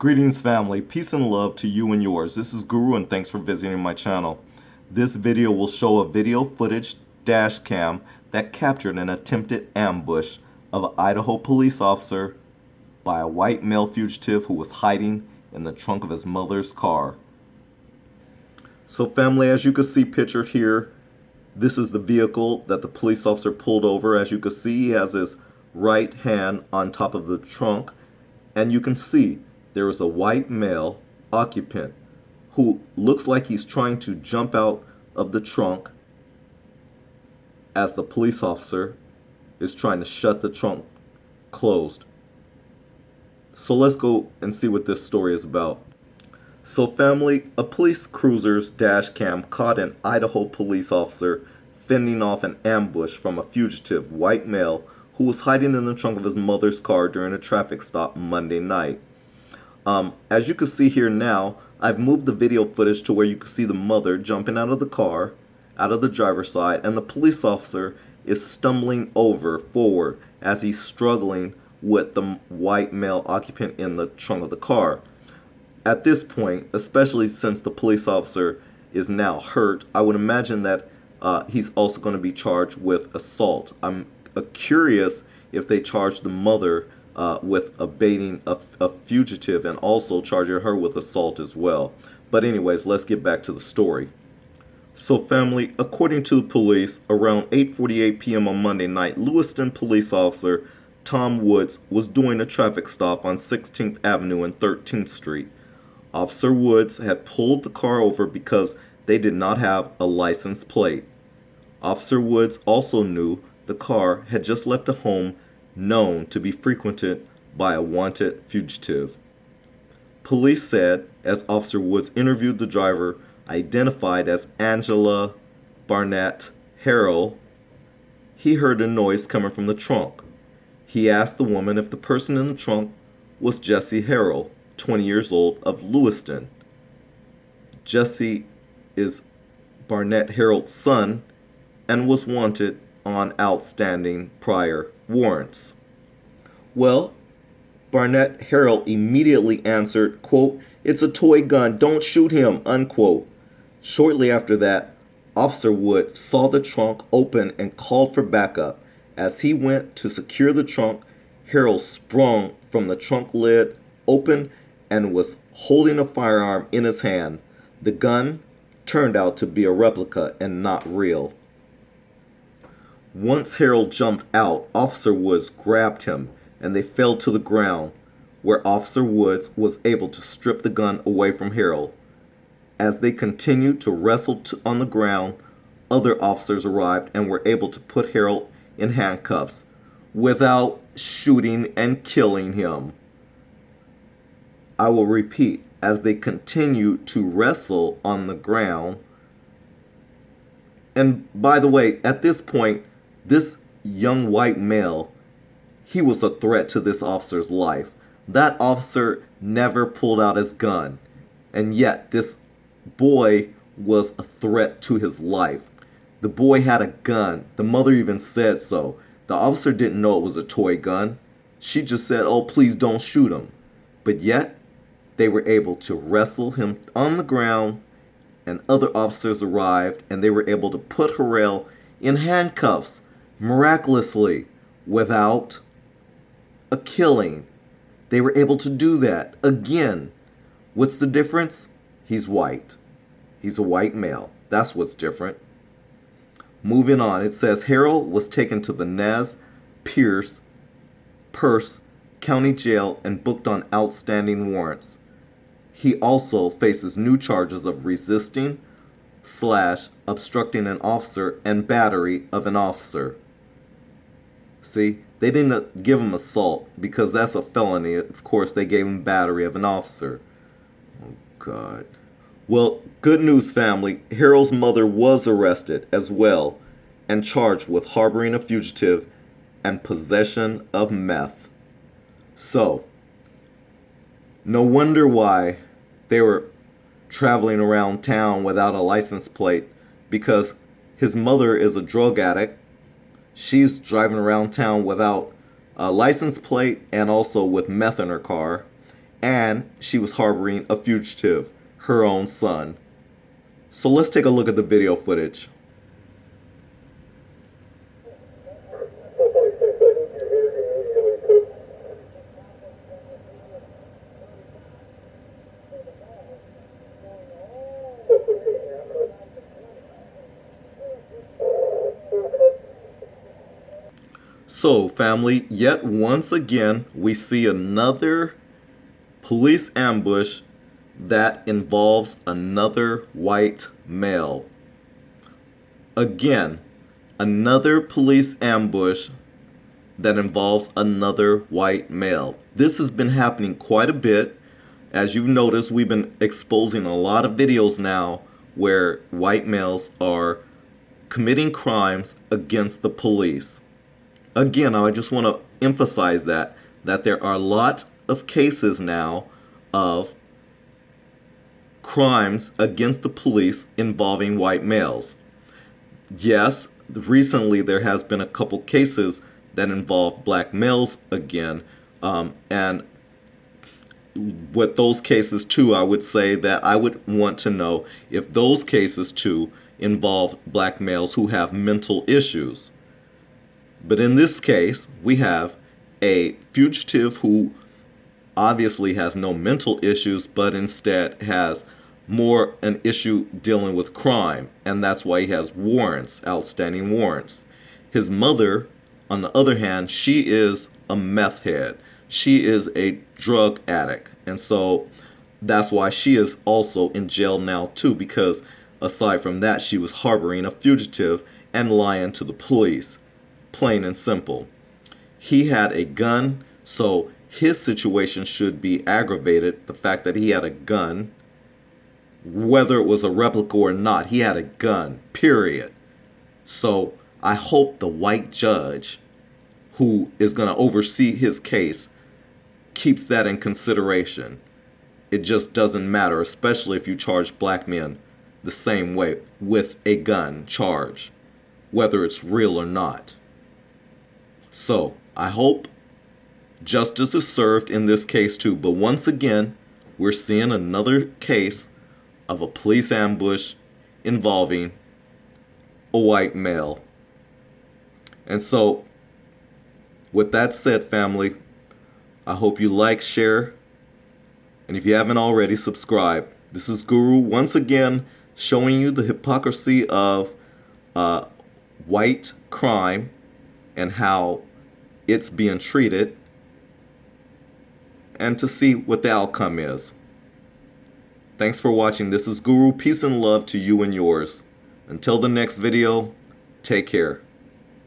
Greetings family, peace and love to you and yours. This is Guru and thanks for visiting my channel. This video will show a video footage dash cam that captured an attempted ambush of an Idaho police officer by a white male fugitive who was hiding in the trunk of his mother's car. So family, as you can see pictured here, this is the vehicle that the police officer pulled over. As you can see, he has his right hand on top of the trunk, and you can see there is a white male occupant who looks like he's trying to jump out of the trunk as the police officer is trying to shut the trunk closed. So let's go and see what this story is about. So family, a police cruiser's dash cam caught an Idaho police officer fending off an ambush from a fugitive white male who was hiding in the trunk of his mother's car during a traffic stop Monday night. As you can see here now, I've moved the video footage to where you can see the mother jumping out of the car, out of the driver's side, and the police officer is stumbling forward as he's struggling with the white male occupant in the trunk of the car. At this point, especially since the police officer is now hurt, I would imagine that he's also going to be charged with assault. I'm curious if they charge the mother with abating a fugitive and also charging her with assault as well. But anyways, let's get back to the story. So family, according to the police, around 8:48 p.m. on Monday night, Lewiston police officer Tom Woods was doing a traffic stop on 16th Avenue and 13th Street. Officer Woods had pulled the car over because they did not have a license plate. Officer Woods also knew the car had just left a home known to be frequented by a wanted fugitive. Police said, as Officer Woods interviewed the driver, identified as Angela Barnett Harrell, he heard a noise coming from the trunk. He asked the woman if the person in the trunk was Jesse Harrell, 20 years old, of Lewiston. Jesse is Barnett Harrell's son and was wanted on outstanding prior warrants. Well, Barnett Harrell immediately answered, quote, "It's a toy gun, don't shoot him," unquote. Shortly after that, Officer Wood saw the trunk open and called for backup. As he went to secure the trunk, Harrell sprung from the trunk lid open and was holding a firearm in his hand. The gun turned out to be a replica and not real. Once Harrell jumped out, Officer Woods grabbed him and they fell to the ground, where Officer Woods was able to strip the gun away from Harrell. As they continued to wrestle on the ground, other officers arrived and were able to put Harrell in handcuffs without shooting and killing him. I will repeat, as they continued to wrestle on the ground. And by the way, at this point, this young white male, he was a threat to this officer's life. That officer never pulled out his gun, and yet this boy was a threat to his life. The boy had a gun. The mother even said so. The officer didn't know it was a toy gun. She just said, "Oh, please don't shoot him." But yet, they were able to wrestle him on the ground, and other officers arrived, and they were able to put Harrell in handcuffs miraculously without a killing. They were able to do that. Again, what's the difference? He's white. He's a white male. That's what's different. Moving on, it says Harrell was taken to the Nez Perce County Jail and booked on outstanding warrants. He also faces new charges of resisting / obstructing an officer and battery of an officer. See, they didn't give him assault because that's a felony. Of course, they gave him battery of an officer. Oh, God. Well, good news, family. Harrell's mother was arrested as well and charged with harboring a fugitive and possession of meth. So, no wonder why they were traveling around town without a license plate, because his mother is a drug addict. She's driving around town without a license plate and also with meth in her car. and she was harboring a fugitive, her own son. So let's take a look at the video footage. So, family, yet once again, we see another police ambush that involves another white male. Again, another police ambush that involves another white male. This has been happening quite a bit. As you've noticed, we've been exposing a lot of videos now where white males are committing crimes against the police. Again, I just want to emphasize that there are a lot of cases now of crimes against the police involving white males. Yes, recently there has been a couple cases that involve black males again, and with those cases too, I would say that I would want to know if those cases too involve black males who have mental issues. But in this case, we have a fugitive who obviously has no mental issues, but instead has more an issue dealing with crime, and that's why he has warrants, outstanding warrants. His mother, on the other hand, she is a meth head. She is a drug addict, and so that's why she is also in jail now too, because aside from that, she was harboring a fugitive and lying to the police. Plain and simple. He had a gun, so his situation should be aggravated. The fact that he had a gun, whether it was a replica or not, he had a gun, period. So I hope the white judge who is going to oversee his case keeps that in consideration. It just doesn't matter, especially if you charge black men the same way with a gun charge, whether it's real or not. So, I hope justice is served in this case too. But once again, we're seeing another case of a police ambush involving a white male. And so, with that said, family, I hope you like, share, and if you haven't already, subscribe. This is Guru once again showing you the hypocrisy of white crime and how it's being treated, and to see what the outcome is. Thanks for watching. This is Guru. Peace and love to you and yours. Until the next video, take care.